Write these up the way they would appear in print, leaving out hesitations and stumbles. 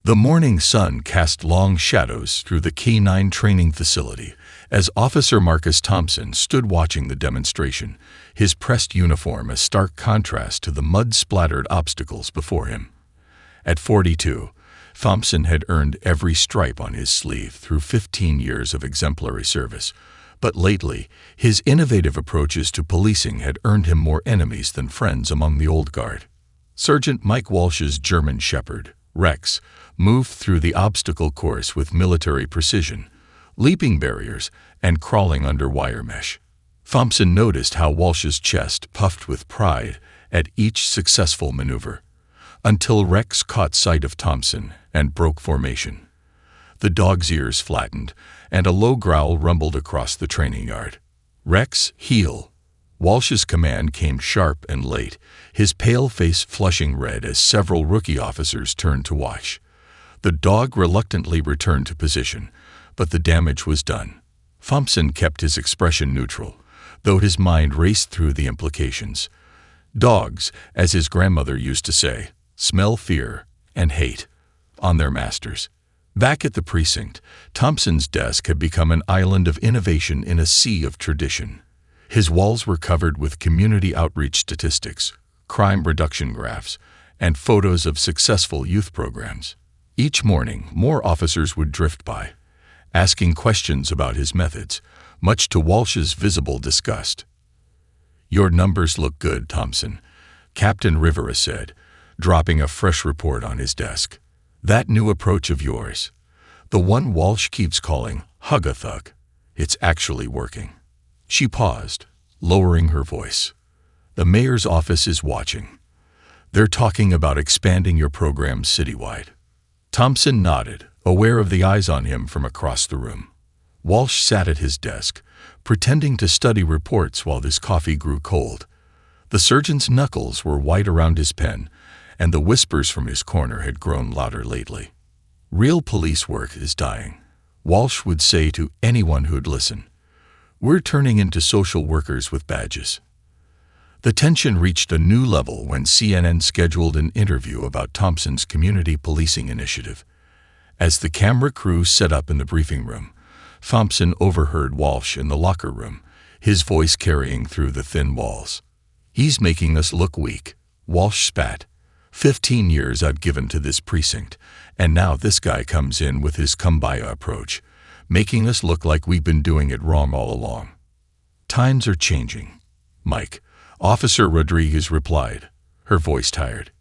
The morning sun cast long shadows through the K-9 training facility as Officer Marcus Thompson stood watching the demonstration, his pressed uniform a stark contrast to the mud-splattered obstacles before him. At 42, Thompson had earned every stripe on his sleeve through 15 years of exemplary service, but lately, his innovative approaches to policing had earned him more enemies than friends among the old guard. Sergeant Mike Walsh's German Shepherd, Rex, moved through the obstacle course with military precision, leaping barriers and crawling under wire mesh. Thompson noticed how Walsh's chest puffed with pride at each successful maneuver, until Rex caught sight of Thompson and broke formation. The dog's ears flattened, and a low growl rumbled across the training yard. "Rex, heel!" Walsh's command came sharp and late, his pale face flushing red as several rookie officers turned to watch. The dog reluctantly returned to position, but the damage was done. Thompson kept his expression neutral, though his mind raced through the implications. Dogs, as his grandmother used to say, smell fear and hate on their masters. Back at the precinct, Thompson's desk had become an island of innovation in a sea of tradition. His walls were covered with community outreach statistics, crime reduction graphs, and photos of successful youth programs. Each morning, more officers would drift by, asking questions about his methods, much to Walsh's visible disgust. "Your numbers look good, Thompson," Captain Rivera said, dropping a fresh report on his desk. "That new approach of yours, the one Walsh keeps calling hug-a-thug, it's actually working." She paused, lowering her voice. "The mayor's office is watching. They're talking about expanding your program citywide." Thompson nodded, aware of the eyes on him from across the room. Walsh sat at his desk, pretending to study reports while his coffee grew cold. The surgeon's knuckles were white around his pen, and the whispers from his corner had grown louder lately. "Real police work is dying," Walsh would say to anyone who'd listen. "We're turning into social workers with badges." The tension reached a new level when CNN scheduled an interview about Thompson's community policing initiative. As the camera crew set up in the briefing room, Thompson overheard Walsh in the locker room, his voice carrying through the thin walls. "He's making us look weak," Walsh spat. 15 years I've given to this precinct, and now this guy comes in with his kumbaya approach, making us look like we've been doing it wrong all along." "Times are changing, Mike," Officer Rodriguez replied, her voice tired.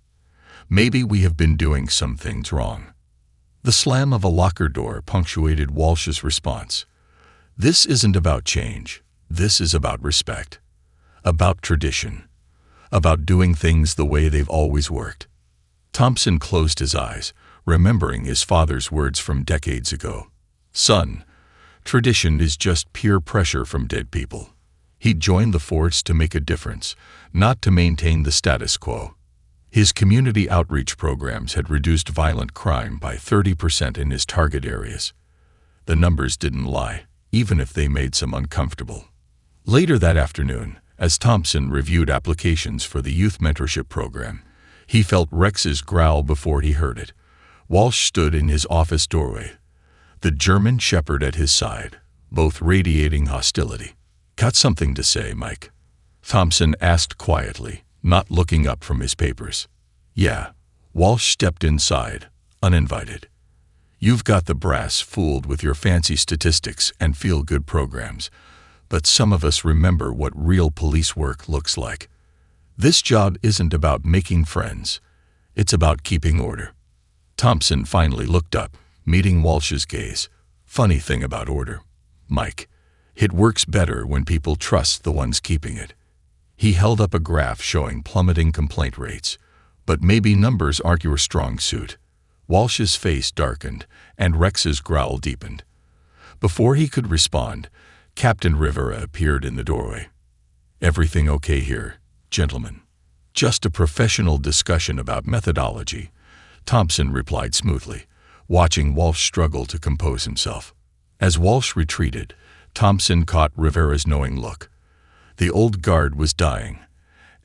"Maybe we have been doing some things wrong." The slam of a locker door punctuated Walsh's response. "This isn't about change. This is about respect. About tradition. About doing things the way they've always worked." Thompson closed his eyes, remembering his father's words from decades ago. "Son, tradition is just peer pressure from dead people." He joined the force to make a difference, not to maintain the status quo. His community outreach programs had reduced violent crime by 30% in his target areas. The numbers didn't lie, even if they made some uncomfortable. Later that afternoon, as Thompson reviewed applications for the youth mentorship program, he felt Rex's growl before he heard it. Walsh stood in his office doorway, the German Shepherd at his side, both radiating hostility. "Got something to say, Mike?" Thompson asked quietly, not looking up from his papers. "Yeah." Walsh stepped inside, uninvited. "You've got the brass fooled with your fancy statistics and feel-good programs, but some of us remember what real police work looks like. This job isn't about making friends. It's about keeping order." Thompson finally looked up, meeting Walsh's gaze. "Funny thing about order, Mike. It works better when people trust the ones keeping it." He held up a graph showing plummeting complaint rates. "But maybe numbers aren't your strong suit." Walsh's face darkened, and Rex's growl deepened. Before he could respond, Captain Rivera appeared in the doorway. "Everything okay here, gentlemen?" "Just a professional discussion about methodology," Thompson replied smoothly, watching Walsh struggle to compose himself. As Walsh retreated, Thompson caught Rivera's knowing look. The old guard was dying,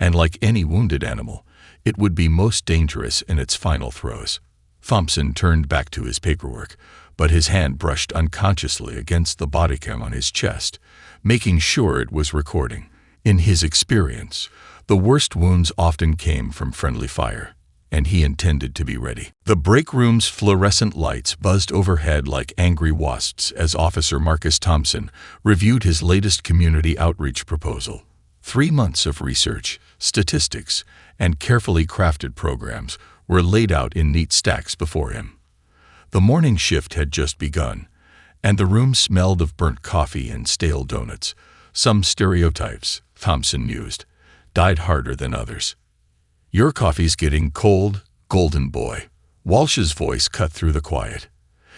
and like any wounded animal, it would be most dangerous in its final throes. Thompson turned back to his paperwork, but his hand brushed unconsciously against the bodycam on his chest, making sure it was recording. In his experience, the worst wounds often came from friendly fire, and he intended to be ready. The break room's fluorescent lights buzzed overhead like angry wasps as Officer Marcus Thompson reviewed his latest community outreach proposal. 3 months of research, statistics, and carefully crafted programs were laid out in neat stacks before him. The morning shift had just begun, and the room smelled of burnt coffee and stale donuts. Some stereotypes, Thompson mused, died harder than others. "Your coffee's getting cold, golden boy." Walsh's voice cut through the quiet.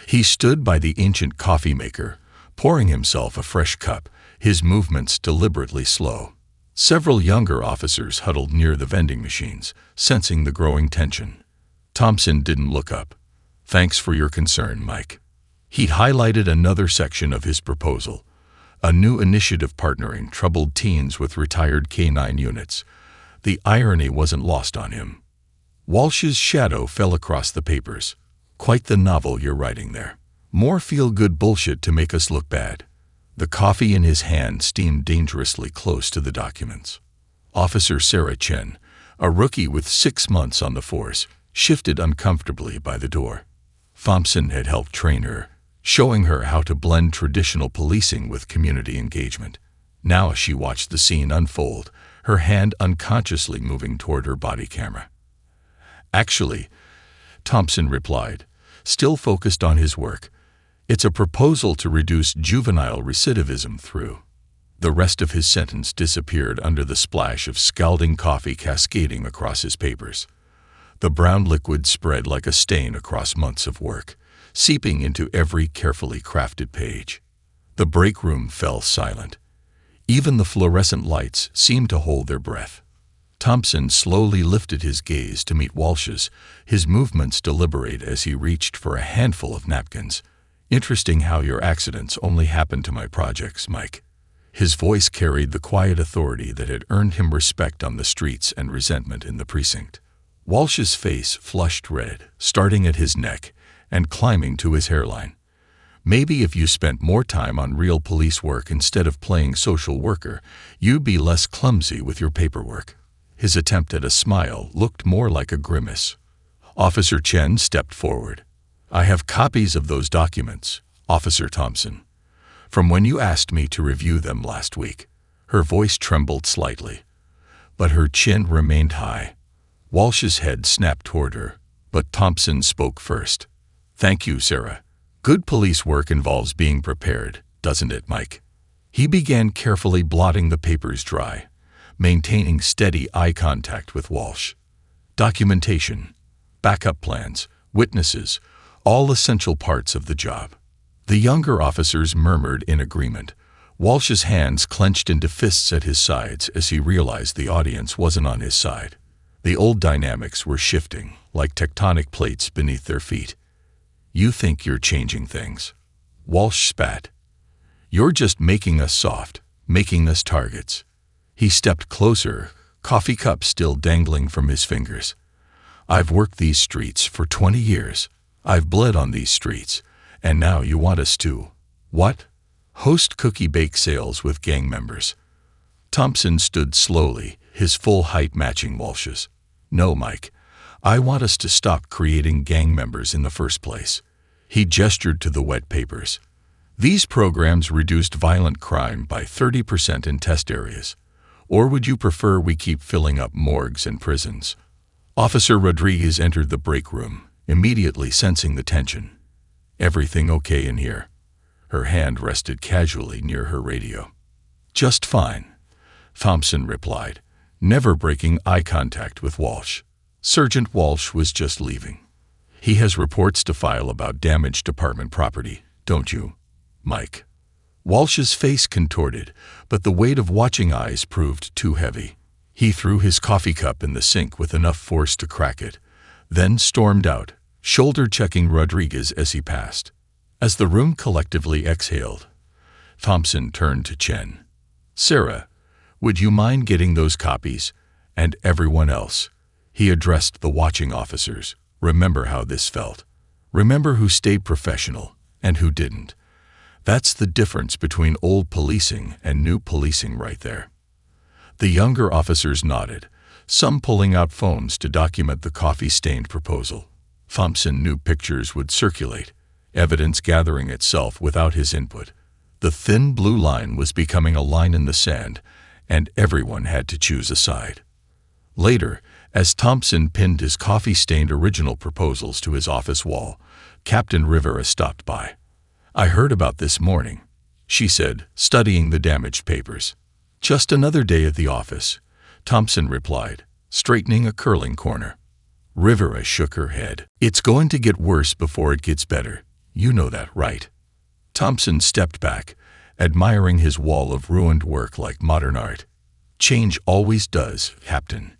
He stood by the ancient coffee maker, pouring himself a fresh cup, his movements deliberately slow. Several younger officers huddled near the vending machines, sensing the growing tension. Thompson didn't look up. "Thanks for your concern, Mike." He highlighted another section of his proposal, a new initiative partnering troubled teens with retired K-9 units. The irony wasn't lost on him. Walsh's shadow fell across the papers. "Quite the novel you're writing there. More feel-good bullshit to make us look bad." The coffee in his hand steamed dangerously close to the documents. Officer Sarah Chen, a rookie with 6 months on the force, shifted uncomfortably by the door. Thompson had helped train her, showing her how to blend traditional policing with community engagement. Now she watched the scene unfold, her hand unconsciously moving toward her body camera. "Actually," Thompson replied, still focused on his work, "it's a proposal to reduce juvenile recidivism through." The rest of his sentence disappeared under the splash of scalding coffee cascading across his papers. The brown liquid spread like a stain across months of work, seeping into every carefully crafted page. The break room fell silent. Even the fluorescent lights seemed to hold their breath. Thompson slowly lifted his gaze to meet Walsh's, his movements deliberate as he reached for a handful of napkins. "Interesting how your accidents only happen to my projects, Mike." His voice carried the quiet authority that had earned him respect on the streets and resentment in the precinct. Walsh's face flushed red, starting at his neck and climbing to his hairline. "Maybe if you spent more time on real police work instead of playing social worker, you'd be less clumsy with your paperwork." His attempt at a smile looked more like a grimace. Officer Chen stepped forward. "I have copies of those documents, Officer Thompson, from when you asked me to review them last week." Her voice trembled slightly, but her chin remained high. Walsh's head snapped toward her, but Thompson spoke first. "Thank you, Sarah. Good police work involves being prepared, doesn't it, Mike?" He began carefully blotting the papers dry, maintaining steady eye contact with Walsh. Documentation, backup plans, witnesses, all essential parts of the job. The younger officers murmured in agreement. Walsh's hands clenched into fists at his sides as he realized the audience wasn't on his side. The old dynamics were shifting, like tectonic plates beneath their feet. "You think you're changing things," Walsh spat. "You're just making us soft, making us targets." He stepped closer, coffee cup still dangling from his fingers. "I've worked these streets for 20 years. I've bled on these streets, and now you want us to, what? Host cookie bake sales with gang members." Thompson stood slowly, his full height matching Walsh's. "No, Mike. I want us to stop creating gang members in the first place." He gestured to the wet papers. "These programs reduced violent crime by 30% in test areas. Or would you prefer we keep filling up morgues and prisons?" Officer Rodriguez entered the break room, immediately sensing the tension. "Everything okay in here?" Her hand rested casually near her radio. "Just fine," Thompson replied, never breaking eye contact with Walsh. Sergeant Walsh was just leaving. "He has reports to file about damaged department property, don't you, Mike?" Walsh's face contorted, but the weight of watching eyes proved too heavy. He threw his coffee cup in the sink with enough force to crack it, then stormed out, shoulder-checking Rodriguez as he passed. As the room collectively exhaled, Thompson turned to Chen. "Sarah, would you mind getting those copies? And everyone else." He addressed the watching officers. Remember how this felt. Remember who stayed professional and who didn't. That's the difference between old policing and new policing right there. The younger officers nodded, some pulling out phones to document the coffee-stained proposal. Thompson knew pictures would circulate, evidence gathering itself without his input. The thin blue line was becoming a line in the sand, and everyone had to choose a side. Later, as Thompson pinned his coffee-stained original proposals to his office wall, Captain Rivera stopped by. "I heard about this morning," she said, studying the damaged papers. "Just another day at the office," Thompson replied, straightening a curling corner. Rivera shook her head. "It's going to get worse before it gets better. You know that, right?" Thompson stepped back, admiring his wall of ruined work like modern art. "Change always does, Captain.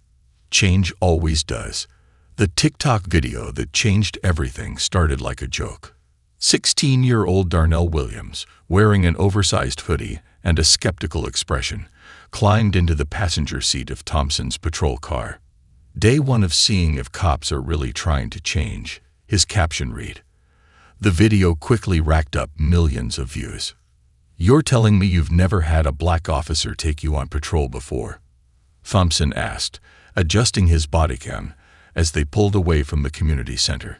Change always does." The TikTok video that changed everything started like a joke. 16-year-old Darnell Williams, wearing an oversized hoodie and a skeptical expression, climbed into the passenger seat of Thompson's patrol car. "Day one of seeing if cops are really trying to change," his caption read. The video quickly racked up millions of views. "You're telling me you've never had a black officer take you on patrol before?" Thompson asked, adjusting his body cam as they pulled away from the community center.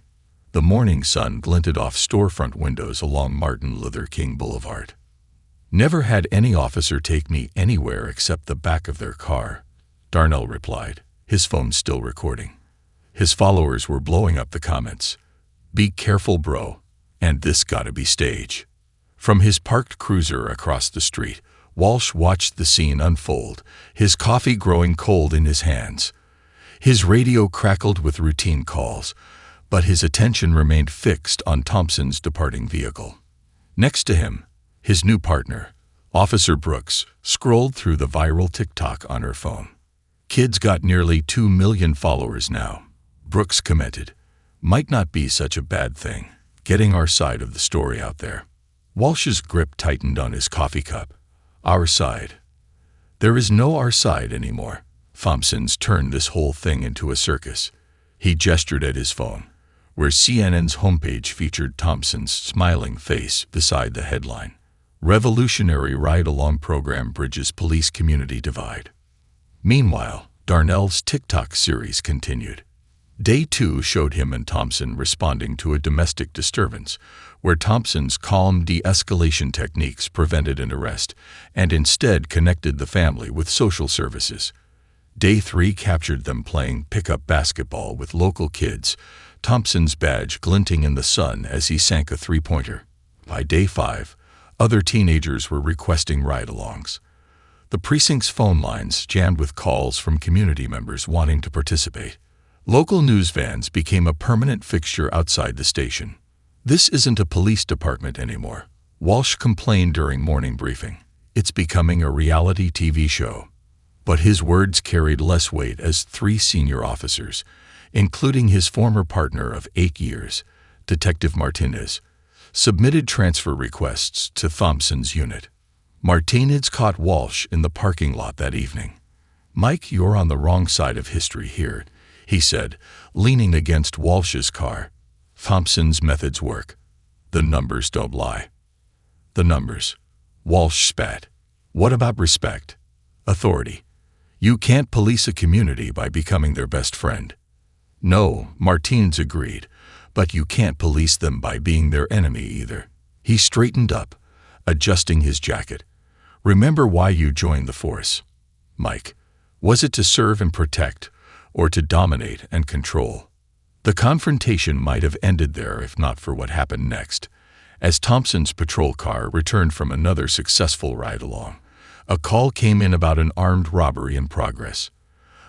The morning sun glinted off storefront windows along Martin Luther King Boulevard. "Never had any officer take me anywhere except the back of their car," Darnell replied, his phone still recording. His followers were blowing up the comments. "Be careful, bro," and "This gotta be stage." From his parked cruiser across the street, Walsh watched the scene unfold, his coffee growing cold in his hands. His radio crackled with routine calls, but his attention remained fixed on Thompson's departing vehicle. Next to him, his new partner, Officer Brooks, scrolled through the viral TikTok on her phone. "Kid's got nearly 2 million followers now," Brooks commented. "Might not be such a bad thing, getting our side of the story out there." Walsh's grip tightened on his coffee cup. "Our side? There is no our side anymore. Thompson's turned this whole thing into a circus." He gestured at his phone, where CNN's homepage featured Thompson's smiling face beside the headline, "Revolutionary Ride-Along Program Bridges Police-Community Divide." Meanwhile, Darnell's TikTok series continued. Day 2 showed him and Thompson responding to a domestic disturbance, where Thompson's calm de-escalation techniques prevented an arrest and instead connected the family with social services. Day 3 captured them playing pickup basketball with local kids, Thompson's badge glinting in the sun as he sank a three-pointer. By Day 5, other teenagers were requesting ride-alongs. The precinct's phone lines jammed with calls from community members wanting to participate. Local news vans became a permanent fixture outside the station. "This isn't a police department anymore," Walsh complained during morning briefing. "It's becoming a reality TV show." But his words carried less weight as 3 senior officers, including his former partner of 8 years, Detective Martinez, submitted transfer requests to Thompson's unit. Martinez caught Walsh in the parking lot that evening. "Mike, you're on the wrong side of history here," he said, leaning against Walsh's car. "Thompson's methods work. The numbers don't lie." "The numbers?" Walsh spat. "What about respect? Authority? You can't police a community by becoming their best friend." "No," Martinez agreed, "but you can't police them by being their enemy either." He straightened up, adjusting his jacket. "Remember why you joined the force, Mike. Was it to serve and protect, or to dominate and control?" The confrontation might have ended there if not for what happened next. As Thompson's patrol car returned from another successful ride-along, a call came in about an armed robbery in progress.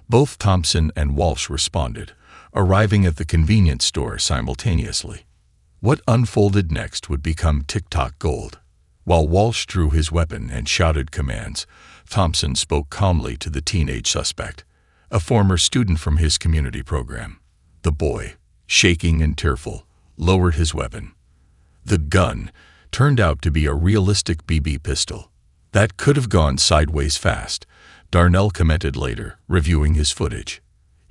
Both Thompson and Walsh responded, arriving at the convenience store simultaneously. What unfolded next would become TikTok gold. While Walsh drew his weapon and shouted commands, Thompson spoke calmly to the teenage suspect, a former student from his community program. The boy, shaking and tearful, lowered his weapon. The gun turned out to be a realistic BB pistol. "That could have gone sideways fast," Darnell commented later, reviewing his footage.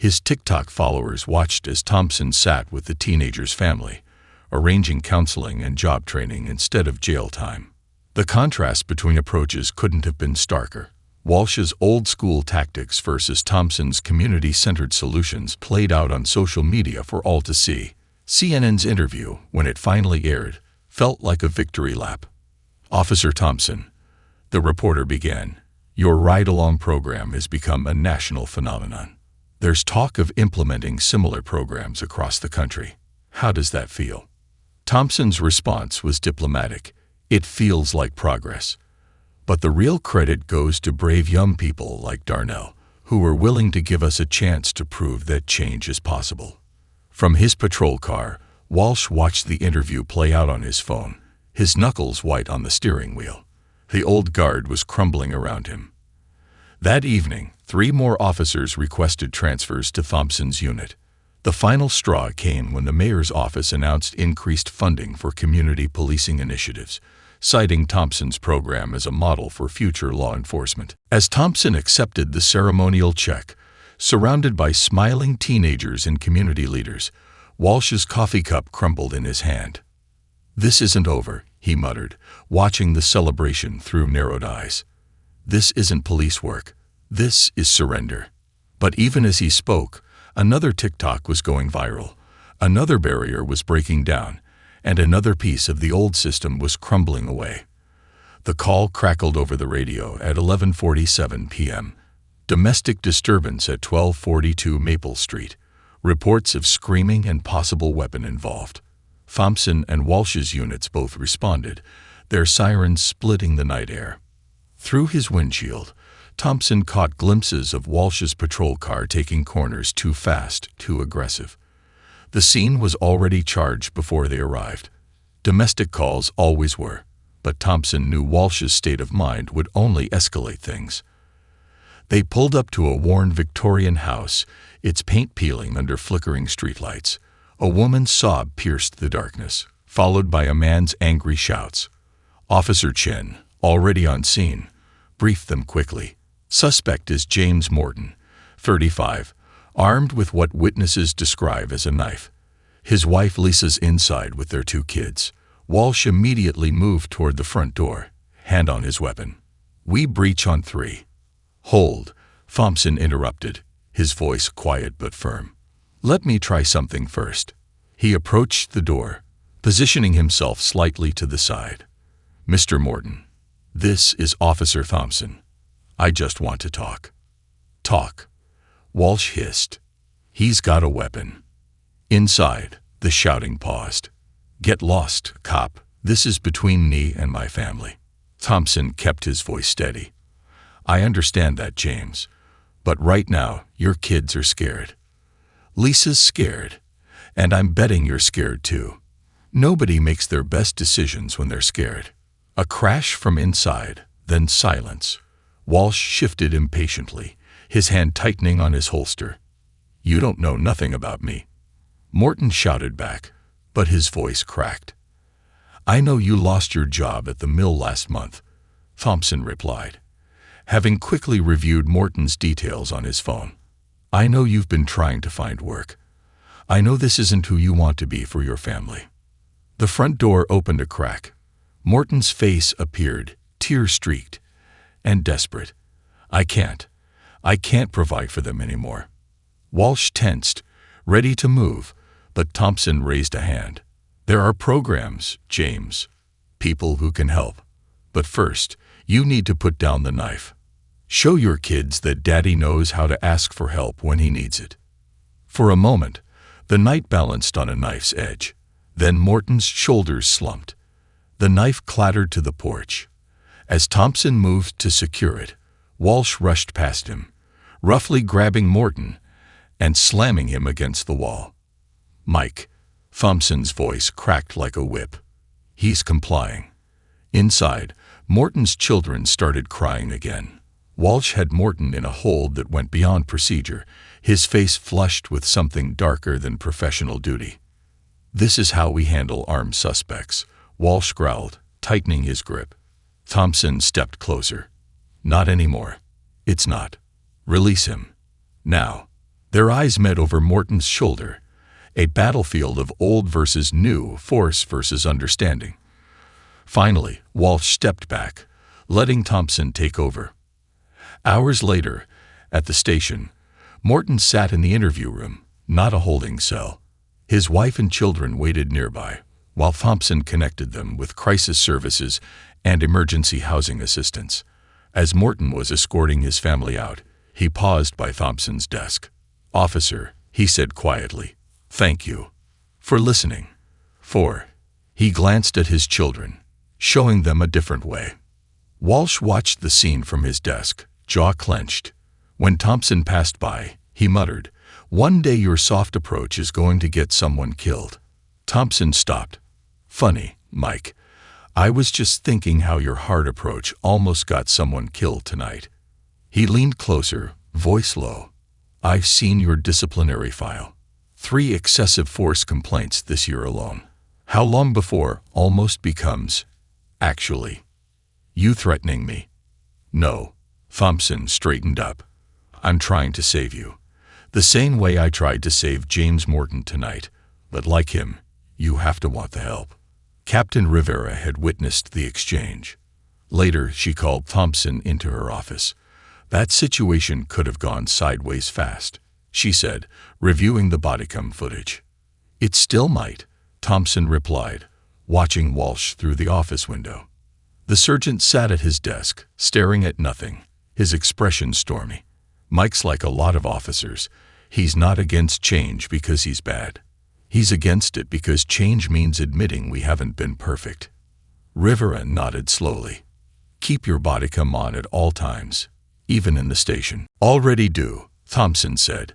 His TikTok followers watched as Thompson sat with the teenager's family, arranging counseling and job training instead of jail time. The contrast between approaches couldn't have been starker. Walsh's old-school tactics versus Thompson's community-centered solutions played out on social media for all to see. CNN's interview, when it finally aired, felt like a victory lap. "Officer Thompson," the reporter began, "your ride-along program has become a national phenomenon. There's talk of implementing similar programs across the country. How does that feel?" Thompson's response was diplomatic. "It feels like progress. But the real credit goes to brave young people like Darnell, who were willing to give us a chance to prove that change is possible." From his patrol car, Walsh watched the interview play out on his phone, his knuckles white on the steering wheel. The old guard was crumbling around him. That evening, 3 more officers requested transfers to Thompson's unit. The final straw came when the mayor's office announced increased funding for community policing initiatives, citing Thompson's program as a model for future law enforcement. As Thompson accepted the ceremonial check, surrounded by smiling teenagers and community leaders, Walsh's coffee cup crumbled in his hand. "This isn't over," he muttered, watching the celebration through narrowed eyes. "This isn't police work. This is surrender." But even as he spoke, another TikTok was going viral. Another barrier was breaking down, and another piece of the old system was crumbling away. The call crackled over the radio at 11:47 p.m. Domestic disturbance at 1242 Maple Street. Reports of screaming and possible weapon involved. Thompson and Walsh's units both responded, their sirens splitting the night air. Through his windshield, Thompson caught glimpses of Walsh's patrol car taking corners too fast, too aggressive. The scene was already charged before they arrived. Domestic calls always were, but Thompson knew Walsh's state of mind would only escalate things. They pulled up to a worn Victorian house, its paint peeling under flickering streetlights. A woman's sob pierced the darkness, followed by a man's angry shouts. Officer Chen, already on scene, briefed them quickly. Suspect is James Morton, 35, armed with what witnesses describe as a knife. His wife Lisa's inside with their 2 kids. Walsh immediately moved toward the front door, hand on his weapon. "We breach on 3. "Hold," Thompson interrupted, his voice quiet but firm. "Let me try something first." He approached the door, positioning himself slightly to the side. "Mr. Morton, this is Officer Thompson. I just want to talk." "Talk," Walsh hissed. "He's got a weapon." Inside, the shouting paused. "Get lost, cop. This is between me and my family." Thompson kept his voice steady. "I understand that, James. But right now, your kids are scared. Lisa's scared. And I'm betting you're scared too. Nobody makes their best decisions when they're scared." A crash from inside, then silence. Walsh shifted impatiently, his hand tightening on his holster. "You don't know nothing about me," Morton shouted back, but his voice cracked. "I know you lost your job at the mill last month," Thompson replied, having quickly reviewed Morton's details on his phone. "I know you've been trying to find work. I know this isn't who you want to be for your family." The front door opened a crack. Morton's face appeared, tear-streaked and desperate. I can't provide for them anymore." Walsh tensed, ready to move, but Thompson raised a hand. "There are programs, James. People who can help. But first, you need to put down the knife. Show your kids that Daddy knows how to ask for help when he needs it." For a moment, the night balanced on a knife's edge. Then Morton's shoulders slumped. The knife clattered to the porch. As Thompson moved to secure it, Walsh rushed past him, roughly grabbing Morton and slamming him against the wall. "Mike," Thompson's voice cracked like a whip. "He's complying." Inside, Morton's children started crying again. Walsh had Morton in a hold that went beyond procedure, his face flushed with something darker than professional duty. "This is how we handle armed suspects," Walsh growled, tightening his grip. Thompson stepped closer. "Not anymore. It's not. Release him. Now." Their eyes met over Morton's shoulder, a battlefield of old versus new, force versus understanding. Finally, Walsh stepped back, letting Thompson take over. Hours later, at the station, Morton sat in the interview room, not a holding cell. His wife and children waited nearby, while Thompson connected them with crisis services and emergency housing assistance. As Morton was escorting his family out, he paused by Thompson's desk. "Officer," he said quietly, "thank you for listening." He glanced at his children, showing them a different way. Walsh watched the scene from his desk, jaw clenched. When Thompson passed by, he muttered, "One day your soft approach is going to get someone killed." Thompson stopped. "Funny, Mike. I was just thinking how your hard approach almost got someone killed tonight." He leaned closer, voice low. "I've seen your disciplinary file. 3 excessive force complaints this year alone. How long before almost becomes, actually, you threatening me?" "No." Thompson straightened up. "I'm trying to save you. The same way I tried to save James Morton tonight, but like him, you have to want the help." Captain Rivera had witnessed the exchange. Later, she called Thompson into her office. "That situation could have gone sideways fast," she said, reviewing the bodycam footage. "It still might," Thompson replied, watching Walsh through the office window. The sergeant sat at his desk, staring at nothing, his expression stormy. "Mike's like a lot of officers. He's not against change because he's bad. He's against it because change means admitting we haven't been perfect." Rivera nodded slowly. "Keep your bodycam on at all times, even in the station." "Already do," Thompson said,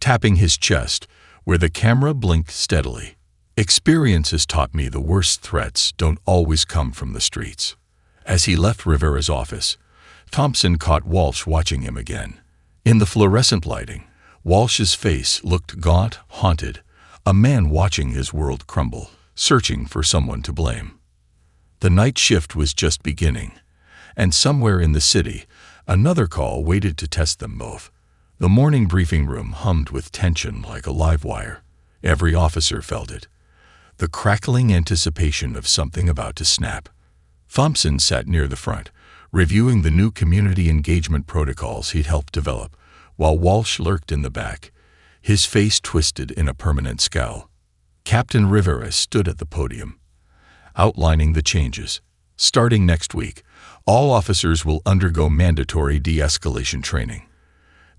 tapping his chest, where the camera blinked steadily. "Experience has taught me the worst threats don't always come from the streets." As he left Rivera's office, Thompson caught Walsh watching him again. In the fluorescent lighting, Walsh's face looked gaunt, haunted, a man watching his world crumble, searching for someone to blame. The night shift was just beginning, and somewhere in the city, another call waited to test them both. The morning briefing room hummed with tension like a live wire. Every officer felt it. The crackling anticipation of something about to snap. Thompson sat near the front, reviewing the new community engagement protocols he'd helped develop, while Walsh lurked in the back, his face twisted in a permanent scowl. Captain Rivera stood at the podium, outlining the changes. Starting next week, all officers will undergo mandatory de-escalation training.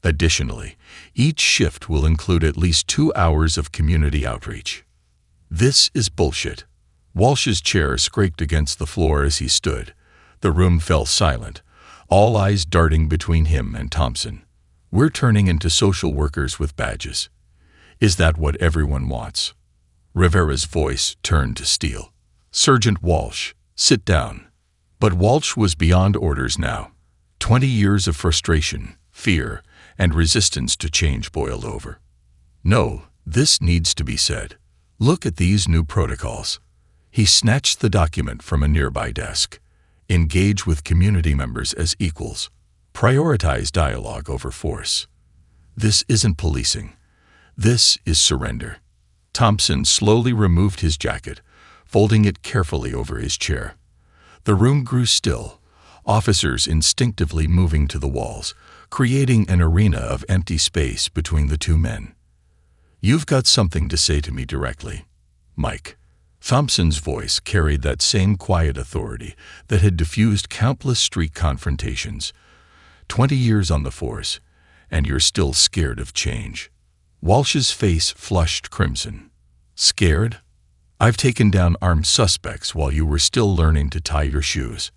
Additionally, each shift will include at least 2 hours of community outreach. "This is bullshit." Walsh's chair scraped against the floor as he stood. The room fell silent, all eyes darting between him and Thompson. "We're turning into social workers with badges. Is that what everyone wants?" Rivera's voice turned to steel. "Sergeant Walsh, sit down." But Walsh was beyond orders now. 20 years of frustration, fear, and resistance to change boiled over. "No, this needs to be said. Look at these new protocols." He snatched the document from a nearby desk. "Engage with community members as equals. Prioritize dialogue over force. This isn't policing. This is surrender." Thompson slowly removed his jacket, folding it carefully over his chair. The room grew still, officers instinctively moving to the walls, creating an arena of empty space between the two men. "You've got something to say to me directly, Mike." Thompson's voice carried that same quiet authority that had diffused countless street confrontations. 20 years on the force, and you're still scared of change." Walsh's face flushed crimson. "Scared? I've taken down armed suspects while you were still learning to tie your shoes.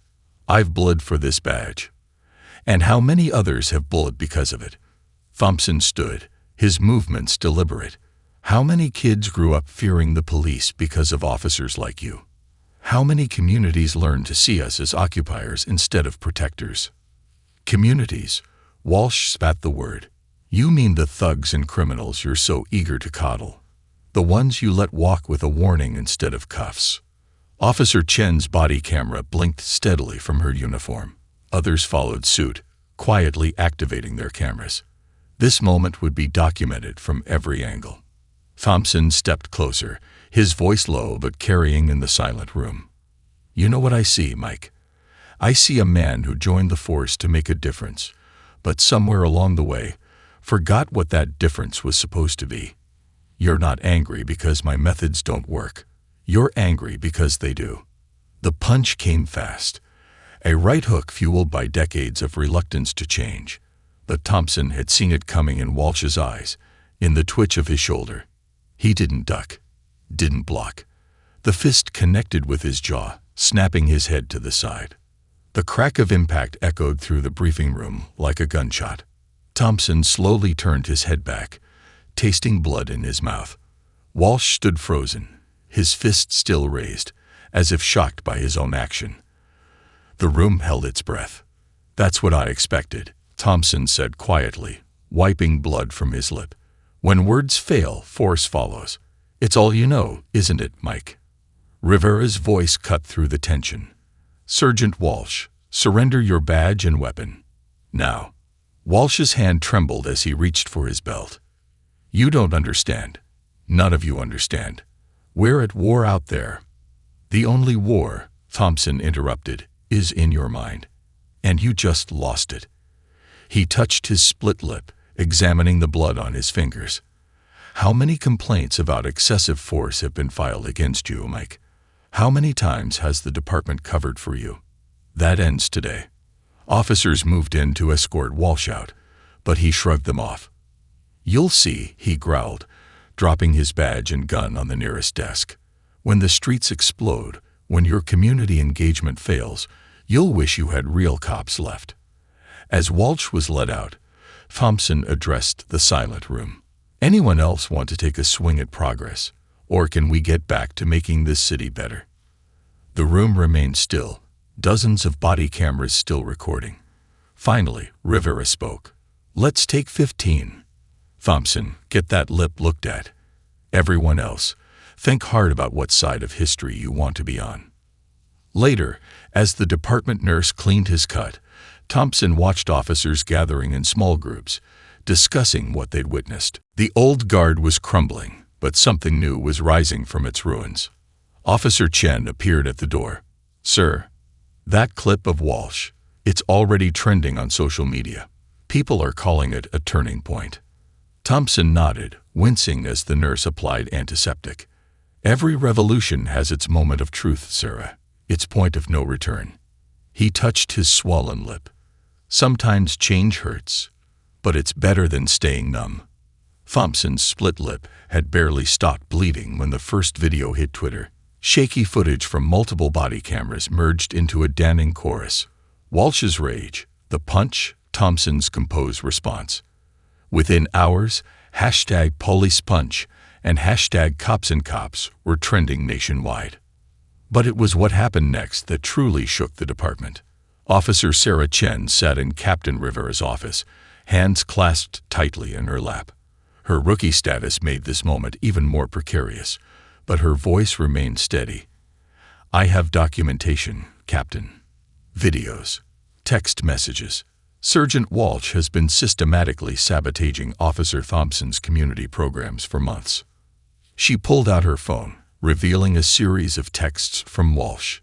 I've bled for this badge. And how many others have bled because of it?" Thompson stood, his movements deliberate. "How many kids grew up fearing the police because of officers like you? How many communities learned to see us as occupiers instead of protectors?" "Communities," Walsh spat the word. "You mean the thugs and criminals you're so eager to coddle. The ones you let walk with a warning instead of cuffs." Officer Chen's body camera blinked steadily from her uniform. Others followed suit, quietly activating their cameras. This moment would be documented from every angle. Thompson stepped closer, his voice low but carrying in the silent room. "You know what I see, Mike? I see a man who joined the force to make a difference, but somewhere along the way, forgot what that difference was supposed to be. You're not angry because my methods don't work. You're angry because they do." The punch came fast, a right hook fueled by decades of reluctance to change. But Thompson had seen it coming in Walsh's eyes, in the twitch of his shoulder. He didn't duck, didn't block. The fist connected with his jaw, snapping his head to the side. The crack of impact echoed through the briefing room like a gunshot. Thompson slowly turned his head back, tasting blood in his mouth. Walsh stood frozen, his fist still raised, as if shocked by his own action. The room held its breath. "That's what I expected," Thompson said quietly, wiping blood from his lip. "When words fail, force follows. It's all you know, isn't it, Mike?" Rivera's voice cut through the tension. "Sergeant Walsh, surrender your badge and weapon. Now." Walsh's hand trembled as he reached for his belt. "You don't understand. None of you understand. We're at war out there." "The only war," Thompson interrupted, "is in your mind. And you just lost it." He touched his split lip, examining the blood on his fingers. "How many complaints about excessive force have been filed against you, Mike? How many times has the department covered for you? That ends today." Officers moved in to escort Walsh out, but he shrugged them off. "You'll see," he growled, dropping his badge and gun on the nearest desk. "When the streets explode, when your community engagement fails, you'll wish you had real cops left." As Walsh was let out, Thompson addressed the silent room. "Anyone else want to take a swing at progress, or can we get back to making this city better?" The room remained still, dozens of body cameras still recording. Finally, Rivera spoke. "Let's take 15. Thompson, get that lip looked at. Everyone else, think hard about what side of history you want to be on." Later, as the department nurse cleaned his cut, Thompson watched officers gathering in small groups, discussing what they'd witnessed. The old guard was crumbling, but something new was rising from its ruins. Officer Chen appeared at the door. "Sir, that clip of Walsh, it's already trending on social media. People are calling it a turning point." Thompson nodded, wincing as the nurse applied antiseptic. "Every revolution has its moment of truth, Sarah, its point of no return." He touched his swollen lip. "Sometimes change hurts, but it's better than staying numb." Thompson's split lip had barely stopped bleeding when the first video hit Twitter. Shaky footage from multiple body cameras merged into a damning chorus. Walsh's rage, the punch, Thompson's composed response. Within hours, #PolicePunch and #CopsandCops were trending nationwide. But it was what happened next that truly shook the department. Officer Sarah Chen sat in Captain Rivera's office, hands clasped tightly in her lap. Her rookie status made this moment even more precarious, but her voice remained steady. "I have documentation, Captain. Videos, text messages. Sergeant Walsh has been systematically sabotaging Officer Thompson's community programs for months." She pulled out her phone, revealing a series of texts from Walsh.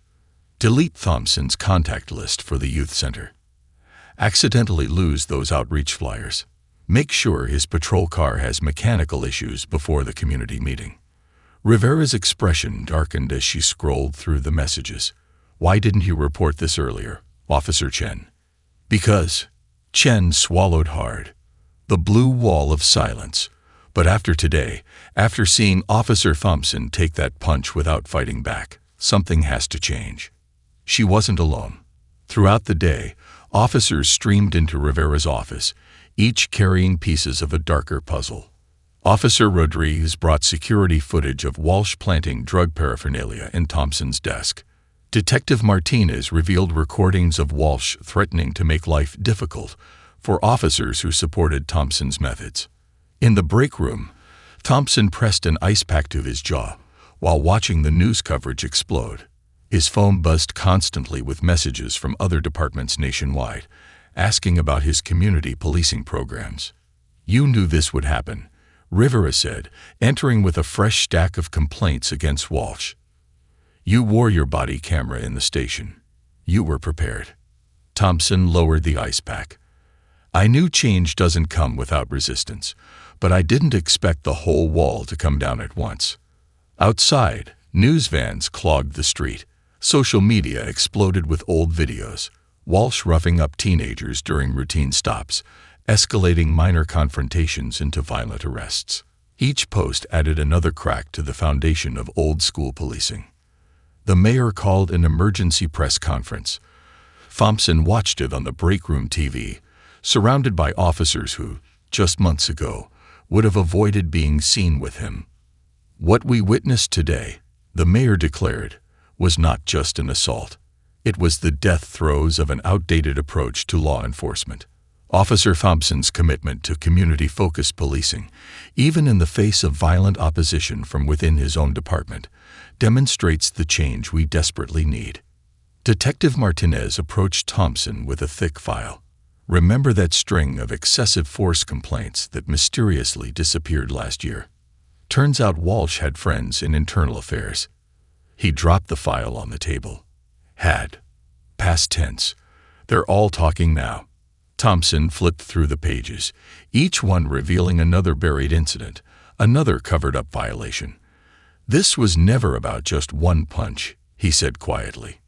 "Delete Thompson's contact list for the youth center. Accidentally lose those outreach flyers. Make sure his patrol car has mechanical issues before the community meeting." Rivera's expression darkened as she scrolled through the messages. "Why didn't you report this earlier, Officer Chen?" "Because." Chen swallowed hard. The blue wall of silence. But after today, after seeing Officer Thompson take that punch without fighting back, something has to change. She wasn't alone. Throughout the day, officers streamed into Rivera's office, each carrying pieces of a darker puzzle. Officer Rodriguez brought security footage of Walsh planting drug paraphernalia in Thompson's desk. Detective Martinez revealed recordings of Walsh threatening to make life difficult for officers who supported Thompson's methods. In the break room, Thompson pressed an ice pack to his jaw while watching the news coverage explode. His phone buzzed constantly with messages from other departments nationwide, asking about his community policing programs. "You knew this would happen," Rivera said, entering with a fresh stack of complaints against Walsh. "You wore your body camera in the station. You were prepared." Thompson lowered the ice pack. "I knew change doesn't come without resistance, but I didn't expect the whole wall to come down at once." Outside, news vans clogged the street. Social media exploded with old videos. Walsh roughing up teenagers during routine stops, escalating minor confrontations into violent arrests. Each post added another crack to the foundation of old-school policing. The mayor called an emergency press conference. Thompson watched it on the break room TV, surrounded by officers who, just months ago, would have avoided being seen with him. "What we witnessed today," the mayor declared, "was not just an assault. It was the death throes of an outdated approach to law enforcement." Officer Thompson's commitment to community-focused policing, even in the face of violent opposition from within his own department, demonstrates the change we desperately need. Detective Martinez approached Thompson with a thick file. "Remember that string of excessive force complaints that mysteriously disappeared last year? Turns out Walsh had friends in internal affairs." He dropped the file on the table. "Had. Past tense. They're all talking now." Thompson flipped through the pages, each one revealing another buried incident, another covered-up violation. "This was never about just one punch," he said quietly.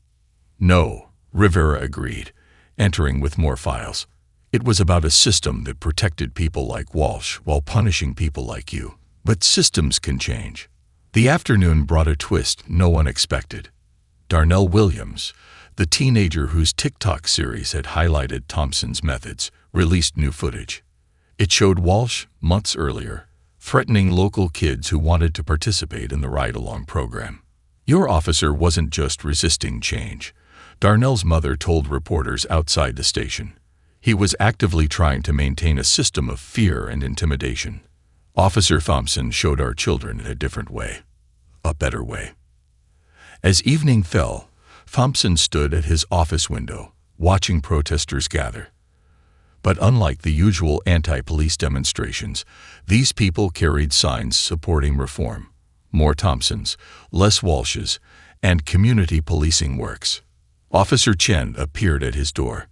"No," Rivera agreed, entering with more files. "It was about a system that protected people like Walsh while punishing people like you. But systems can change." The afternoon brought a twist no one expected. Darnell Williams, the teenager whose TikTok series had highlighted Thompson's methods, released new footage. It showed Walsh, months earlier, threatening local kids who wanted to participate in the ride-along program. "Your officer wasn't just resisting change," Darnell's mother told reporters outside the station. "He was actively trying to maintain a system of fear and intimidation. Officer Thompson showed our children a different way, a better way." As evening fell, Thompson stood at his office window, watching protesters gather. But unlike the usual anti-police demonstrations, these people carried signs supporting reform. More Thompsons, less Walshes, and community policing works. Officer Chen appeared at his door.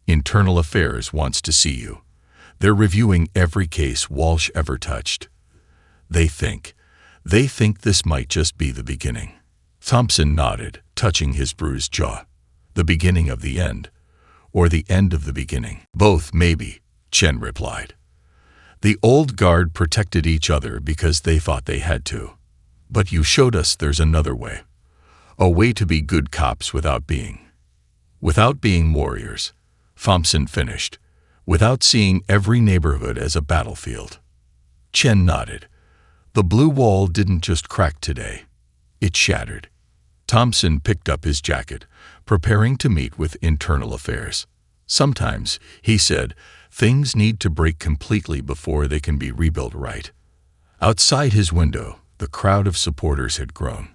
"Internal Affairs wants to see you. They're reviewing every case Walsh ever touched. They think this might just be the beginning." Thompson nodded, touching his bruised jaw. "The beginning of the end, or the end of the beginning?" "Both, maybe," Chen replied. "The old guard protected each other because they thought they had to. But you showed us there's another way. A way to be good cops without being warriors," Thompson finished, "without seeing every neighborhood as a battlefield." Chen nodded. "The blue wall didn't just crack today. It shattered." Thompson picked up his jacket, preparing to meet with Internal Affairs. "Sometimes," he said, "things need to break completely before they can be rebuilt right." Outside his window, the crowd of supporters had grown.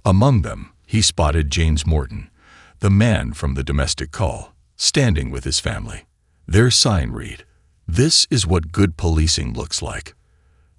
Among them, he spotted James Morton, the man from the domestic call, standing with his family. Their sign read, "This is what good policing looks like."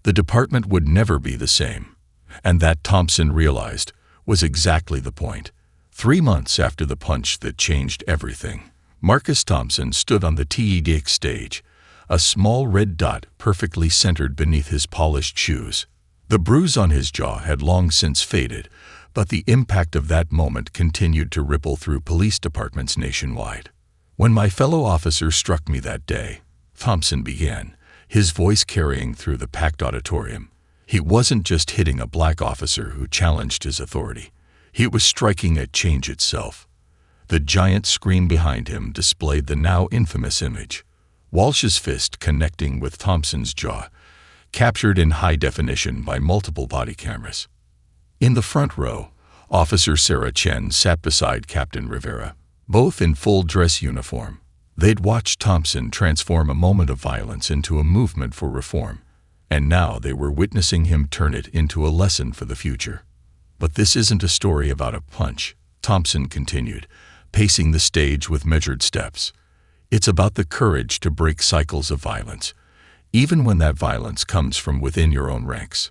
The department would never be the same, and that, Thompson realized, was exactly the point. 3 months after the punch that changed everything, Marcus Thompson stood on the TEDx stage, a small red dot perfectly centered beneath his polished shoes. The bruise on his jaw had long since faded, but the impact of that moment continued to ripple through police departments nationwide. "When my fellow officer struck me that day," Thompson began, his voice carrying through the packed auditorium, "he wasn't just hitting a black officer who challenged his authority. He was striking at change itself." The giant screen behind him displayed the now infamous image. Walsh's fist connecting with Thompson's jaw, captured in high definition by multiple body cameras. In the front row, Officer Sarah Chen sat beside Captain Rivera, both in full dress uniform. They'd watched Thompson transform a moment of violence into a movement for reform, and now they were witnessing him turn it into a lesson for the future. "But this isn't a story about a punch," Thompson continued, pacing the stage with measured steps. "It's about the courage to break cycles of violence. even when that violence comes from within your own ranks.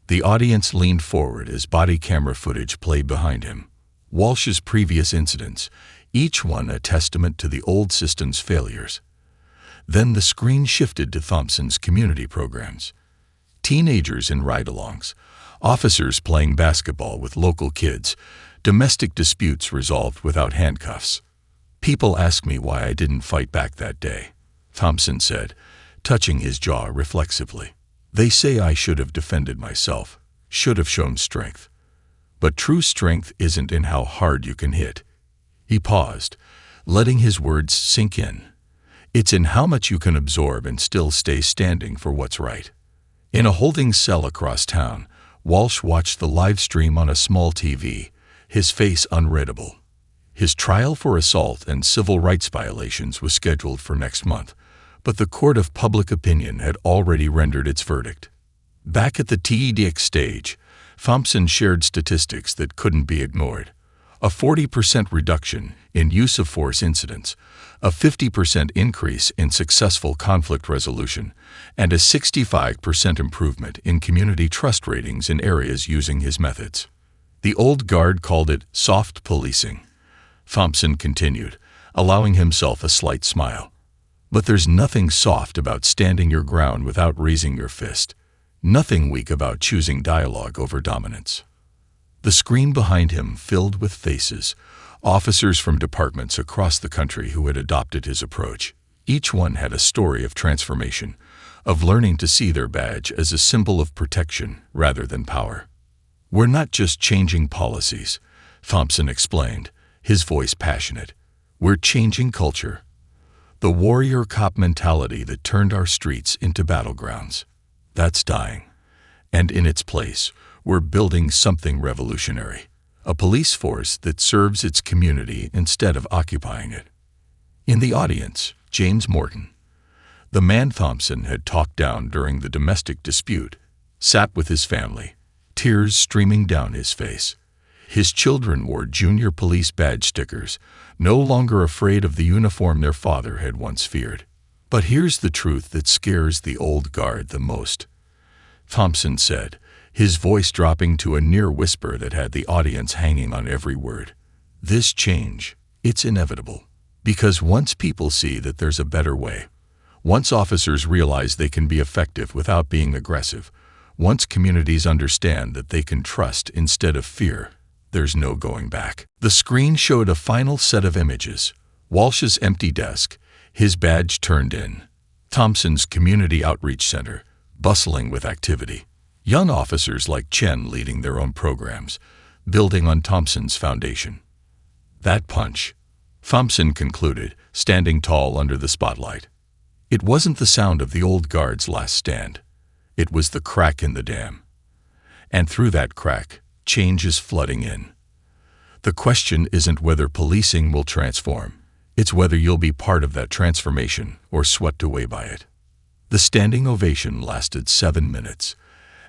The audience leaned forward as body camera footage played behind him. Walsh's previous incidents, each one a testament to the old system's failures. Then the screen shifted to Thompson's community programs. Teenagers in ride-alongs, officers playing basketball with local kids, domestic disputes resolved without handcuffs. People ask me why I didn't fight back that day, Thompson said, touching his jaw reflexively. They say I should have defended myself, should have shown strength. But true strength isn't in how hard you can hit. He paused, letting his words sink in. It's in how much you can absorb and still stay standing for what's right. In a holding cell across town, Walsh watched the live stream on a small TV, his face unreadable. His trial for assault and civil rights violations was scheduled for next month, but the court of public opinion had already rendered its verdict. Back at the TEDx stage, Thompson shared statistics that couldn't be ignored. A 40% reduction in use of force incidents, a 50% increase in successful conflict resolution, and a 65% improvement in community trust ratings in areas using his methods. The old guard called it soft policing. Thompson continued, allowing himself a slight smile. But there's nothing soft about standing your ground without raising your fist. Nothing weak about choosing dialogue over dominance. The screen behind him filled with faces, officers from departments across the country who had adopted his approach. Each one had a story of transformation, of learning to see their badge as a symbol of protection rather than power. We're not just changing policies, Thompson explained, his voice passionate. We're changing culture. The warrior cop mentality that turned our streets into battlegrounds. That's dying. And in its place, we're building something revolutionary. A police force that serves its community instead of occupying it. In the audience, James Morton, the man Thompson had talked down during the domestic dispute, sat with his family, tears streaming down his face. His children wore junior police badge stickers, no longer afraid of the uniform their father had once feared. But here's the truth that scares the old guard the most, Thompson said, his voice dropping to a near whisper that had the audience hanging on every word. This change, it's inevitable. Because once people see that there's a better way, once officers realize they can be effective without being aggressive, once communities understand that they can trust instead of fear, there's no going back. The screen showed a final set of images. Walsh's empty desk, his badge turned in. Thompson's community outreach center, bustling with activity. Young officers like Chen leading their own programs, building on Thompson's foundation. That punch, Thompson concluded, standing tall under the spotlight. It wasn't the sound of the old guard's last stand. It was the crack in the dam. And through that crack, change is flooding in. The question isn't whether policing will transform. It's whether you'll be part of that transformation or swept away by it. The standing ovation lasted 7 minutes.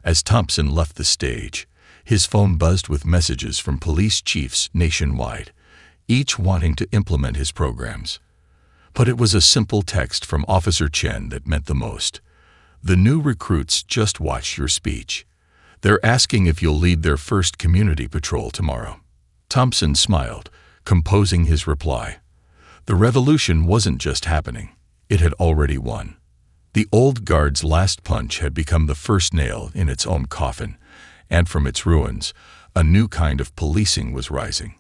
As Thompson left the stage, his phone buzzed with messages from police chiefs nationwide, each wanting to implement his programs. But it was a simple text from Officer Chen that meant the most. The new recruits just watched your speech. They're asking if you'll lead their first community patrol tomorrow. Thompson smiled, composing his reply. The revolution wasn't just happening. It had already won. The old guard's last punch had become the first nail in its own coffin, and from its ruins, a new kind of policing was rising.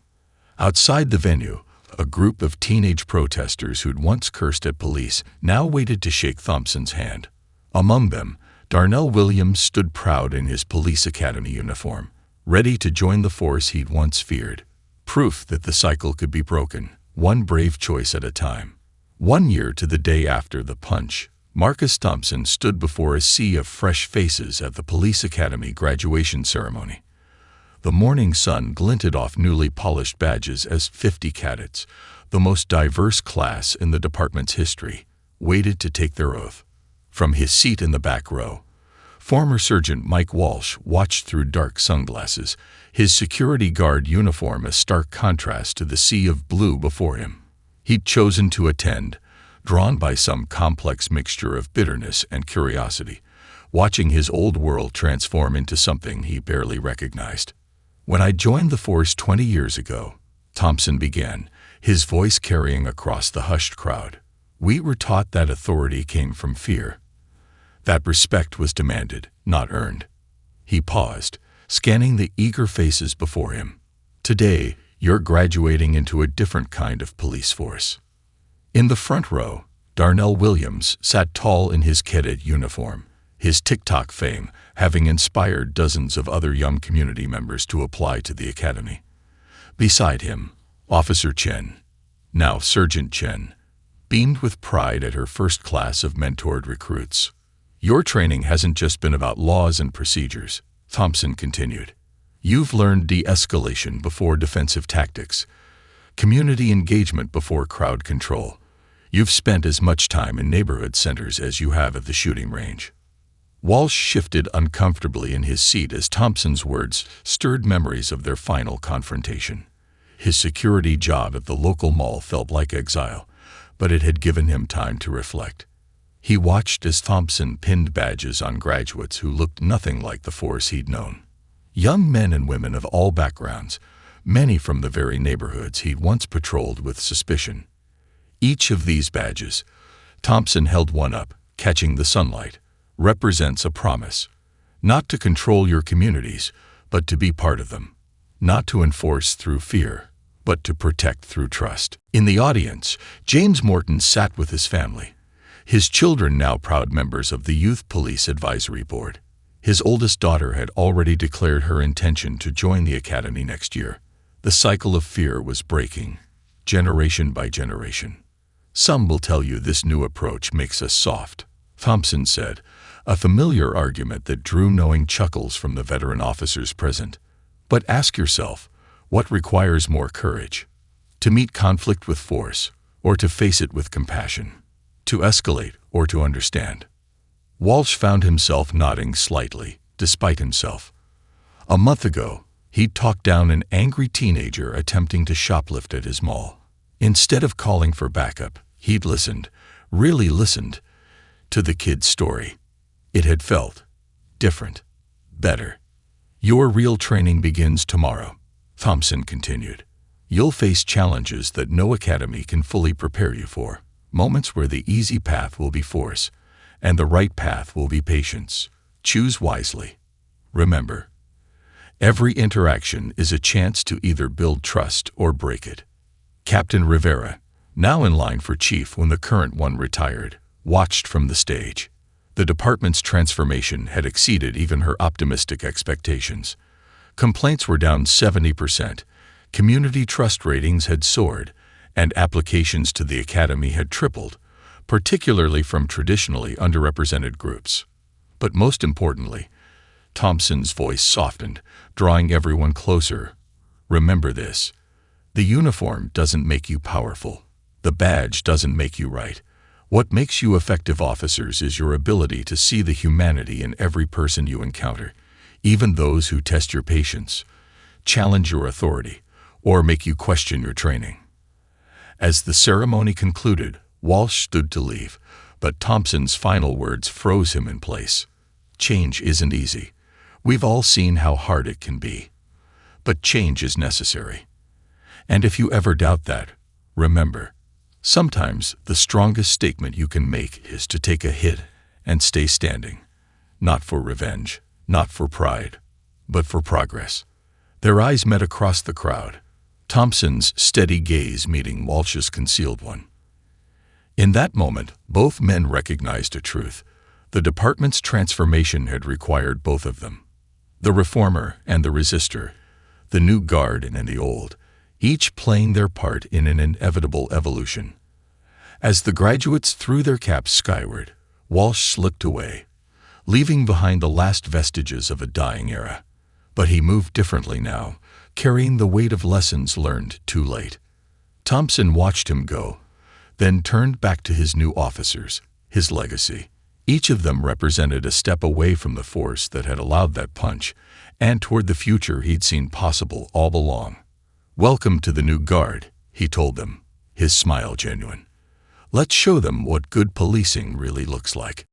Outside the venue, a group of teenage protesters who'd once cursed at police now waited to shake Thompson's hand. Among them, Darnell Williams stood proud in his police academy uniform, ready to join the force he'd once feared. Proof that the cycle could be broken, one brave choice at a time. 1 year to the day after the punch, Marcus Thompson stood before a sea of fresh faces at the Police Academy graduation ceremony. The morning sun glinted off newly polished badges as 50 cadets, the most diverse class in the department's history, waited to take their oath. From his seat in the back row, former Sergeant Mike Walsh watched through dark sunglasses, his security guard uniform a stark contrast to the sea of blue before him. He'd chosen to attend, drawn by some complex mixture of bitterness and curiosity, watching his old world transform into something he barely recognized. "When I joined the force 20 years ago," Thompson began, his voice carrying across the hushed crowd, "we were taught that authority came from fear. That respect was demanded, not earned." He paused, scanning the eager faces before him. "Today, you're graduating into a different kind of police force." In the front row, Darnell Williams sat tall in his cadet uniform, his TikTok fame having inspired dozens of other young community members to apply to the academy. Beside him, Officer Chen, now Sergeant Chen, beamed with pride at her first class of mentored recruits. "Your training hasn't just been about laws and procedures," Thompson continued. "You've learned de-escalation before defensive tactics, community engagement before crowd control. You've spent as much time in neighborhood centers as you have at the shooting range." Walsh shifted uncomfortably in his seat as Thompson's words stirred memories of their final confrontation. His security job at the local mall felt like exile, but it had given him time to reflect. He watched as Thompson pinned badges on graduates who looked nothing like the force he'd known. Young men and women of all backgrounds, many from the very neighborhoods he'd once patrolled with suspicion. Each of these badges, Thompson held one up, catching the sunlight, represents a promise, not to control your communities, but to be part of them, not to enforce through fear, but to protect through trust. In the audience, James Morton sat with his family, his children now proud members of the Youth Police Advisory Board. His oldest daughter had already declared her intention to join the academy next year. The cycle of fear was breaking, generation by generation. "Some will tell you this new approach makes us soft," Thompson said, a familiar argument that drew knowing chuckles from the veteran officers present. "But ask yourself, what requires more courage? To meet conflict with force, or to face it with compassion? To escalate, or to understand?" Walsh found himself nodding slightly, despite himself. A month ago, he'd talked down an angry teenager attempting to shoplift at his mall. Instead of calling for backup, he'd listened, really listened, to the kid's story. It had felt different, better. "Your real training begins tomorrow," Thompson continued. "You'll face challenges that no academy can fully prepare you for, moments where the easy path will be force, and the right path will be patience. Choose wisely. Remember, every interaction is a chance to either build trust or break it." Captain Rivera, now in line for chief when the current one retired, watched from the stage. The department's transformation had exceeded even her optimistic expectations. Complaints were down 70%, community trust ratings had soared, and applications to the academy had tripled, particularly from traditionally underrepresented groups. But most importantly, Thompson's voice softened, drawing everyone closer. "Remember this. The uniform doesn't make you powerful. The badge doesn't make you right. What makes you effective officers is your ability to see the humanity in every person you encounter, even those who test your patience, challenge your authority, or make you question your training." As the ceremony concluded, Walsh stood to leave, but Thompson's final words froze him in place. "Change isn't easy. We've all seen how hard it can be. But change is necessary. And if you ever doubt that, remember, sometimes the strongest statement you can make is to take a hit and stay standing, not for revenge, not for pride, but for progress." Their eyes met across the crowd, Thompson's steady gaze meeting Walsh's concealed one. In that moment, both men recognized a truth. The department's transformation had required both of them. The reformer and the resistor, the new guard and the old, each playing their part in an inevitable evolution. As the graduates threw their caps skyward, Walsh slipped away, leaving behind the last vestiges of a dying era. But he moved differently now, carrying the weight of lessons learned too late. Thompson watched him go, then turned back to his new officers, his legacy. Each of them represented a step away from the force that had allowed that punch, and toward the future he'd seen possible all along. "Welcome to the new guard," he told them, his smile genuine. Let's show them what good policing really looks like.